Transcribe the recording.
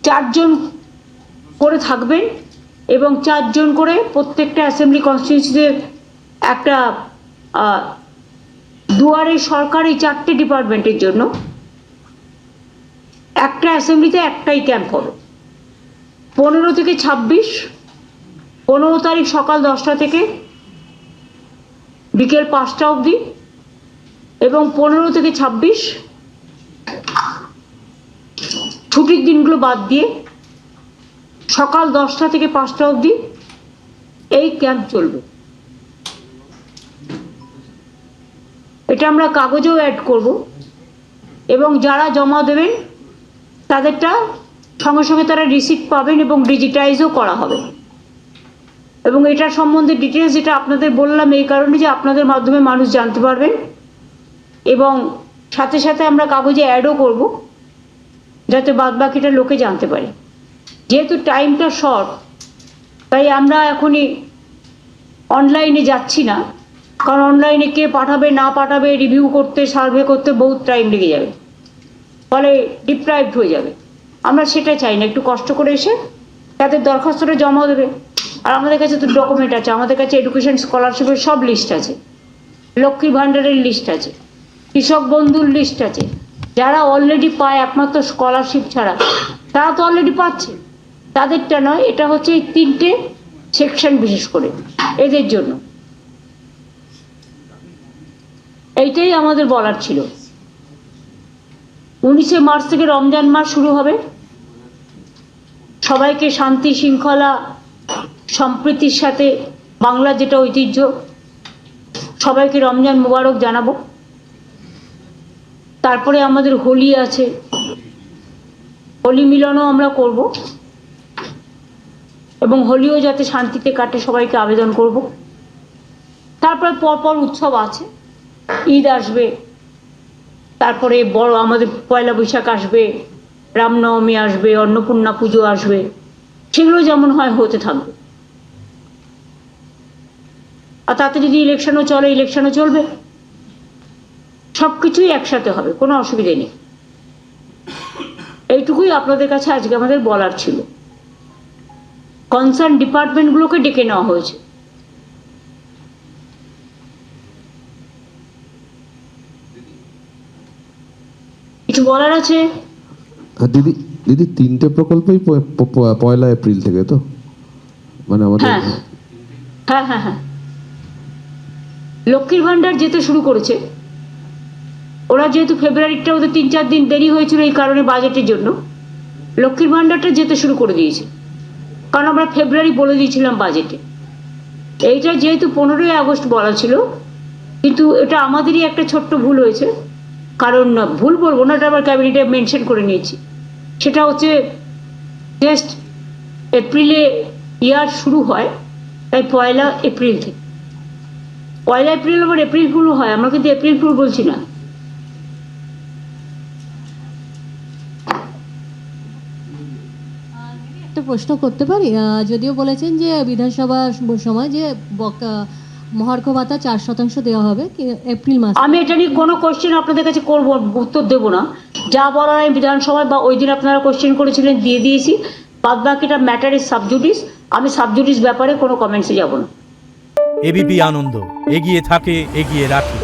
4 জন করে থাকবেন এবং 4 জন করে প্রত্যেকটা অ্যাসেম্বলি কনস্টিটিউয়েন্সিতে একটা দুয়ারে সরকারি 4টে ডিপার্টমেন্টের জন্য একটা অ্যাসেম্বলিতে একটাই ক্যাম্প হবে। 15 থেকে 26, 15 তারিখ সকাল 10টা থেকে বিকেল 5টা অবধি এবং 15 থেকে 26 ছুটির দিনগুলো বাদ দিয়ে সকাল 10টা থেকে 5টা অবধি এই ক্যাম্প চলবে। এটা আমরা কাগজেও অ্যাড করব এবং যারা জমা দেবেন তাদেরটা সঙ্গে সঙ্গে তারা রিসিপ্ট পাবেন এবং ডিজিটাইজও করা হবে। এবং এটার সম্বন্ধে ডিটেলস যেটা আপনাদের বললাম এই কারণে যে আপনাদের মাধ্যমে মানুষ জানতে পারবেন এবং সাথে সাথে আমরা কাগজে অ্যাডও করব যাতে বাদবাকিটা লোকে জানতে পারে। যেহেতু টাইমটা শর্ট তাই আমরা এখনই অনলাইনে যাচ্ছি না, কারণ অনলাইনে কে পাঠাবে না পাঠাবে রিভিউ করতে সার্ভে করতে বহুত টাইম লেগে যাবে, ফলে ডিপ্রাইভড হয়ে যাবে। আমরা সেটা চাই না, একটু কষ্ট করে এসে তাদের দরখাস্তটা জমা দেবে। আর আমাদের কাছে তো ডকুমেন্ট আছে, আমাদের কাছে এডুকেশন স্কলারশিপের সব লিস্ট আছে, লক্ষ্মীর ভাণ্ডারের লিস্ট আছে, কৃষক বন্ধুর লিস্ট আছে। যারা অলরেডি পায় একমাত্র স্কলারশিপ ছাড়া তারা তো অলরেডি পাচ্ছে, তাদেরটা নয়, এটা হচ্ছে এই 3টে সেকশন বিশেষ করে এদের জন্য। এইটাই আমাদের বলার ছিল। 19শে মার্চ থেকে রমজান মাস শুরু হবে। সবাইকে শান্তি শৃঙ্খলা সম্প্রীতির সাথে বাংলা যেটা ঐতিহ্য, সবাইকে রমজান মোবারক জানাবো। তারপরে আমাদের হোলি আছে, হোলি মিলনও আমরা করব এবং হোলিও যাতে শান্তিতে কাটে সবাইকে আবেদন করব। তারপরে পরপর উৎসব আছে, ঈদ আসবে, তারপরে বড় আমাদের পয়লা বৈশাখ আসবে, রামনবমী আসবে, অন্নপূর্ণা পুজো আসবে, সেগুলো যেমন হয় হতে থাকবে। আর তাতে যদি ইলেকশনও চলে ইলেকশনও চলবে, সবকিছুই একসাথে হবে, কোনো অসুবিধে নেই। এইটুকুই আপনাদের কাছে আজকে আমাদের বলার ছিল। কনসার্ন ডিপার্টমেন্টগুলোকে ডেকে নেওয়া হয়েছে। কিছু বলার আছে? দিদি দিদি 3টে প্রকল্পই 1 এপ্রিল থেকে তো, মানে আমাদের হ্যাঁ হ্যাঁ হ্যাঁ হ্যাঁ লক্ষ্মীর ভাণ্ডার যেতে শুরু করেছে ওরা, যেহেতু ফেব্রুয়ারিটা ওদের 3-4 দিন দেরি হয়েছিল এই কারণে বাজেটের জন্য, লক্ষ্মীর ভাণ্ডারটা যেতে শুরু করে দিয়েছে, কারণ আমরা ফেব্রুয়ারি বলে দিয়েছিলাম বাজেটে। এইটা যেহেতু 15ই আগস্ট বলা ছিল, কিন্তু এটা আমাদেরই একটা ছোট্ট ভুল হয়েছে, কারণ ভুল বলবো না, এটা আবার ক্যাবিনেটে মেনশন করে নিয়েছি। সেটা হচ্ছে জাস্ট এপ্রিলে ইয়ার শুরু হয়, তাই 1 এপ্রিল থেকে। 1 এপ্রিল আবার এপ্রিল ফুল হয়, আমরা কিন্তু এপ্রিল ফুল বলছি না। একটা প্রশ্ন করতে পারি? যদিও বলেছেন যে বিধানসভার সময় যে মহার্ঘ ভাতা 4% দেওয়া হবে এপ্রিল মাসে, আমি এটা নিয়ে কোনো কোশ্চেন আপনাদের কাছে করবো, উত্তর দেবো না। যা বলার আমি বিধানসভায় বা ওই দিন আপনারা কোশ্চেন করেছিলেন দিয়ে দিয়েছি। বাদ বাকিটা ম্যাটার ইজ সাবজুডিস, আমি সাবজুডিস ব্যাপারে কোনো কমেন্টসে যাব না। এবিপি আনন্দ, এগিয়ে থাকে, এগিয়ে রাখে।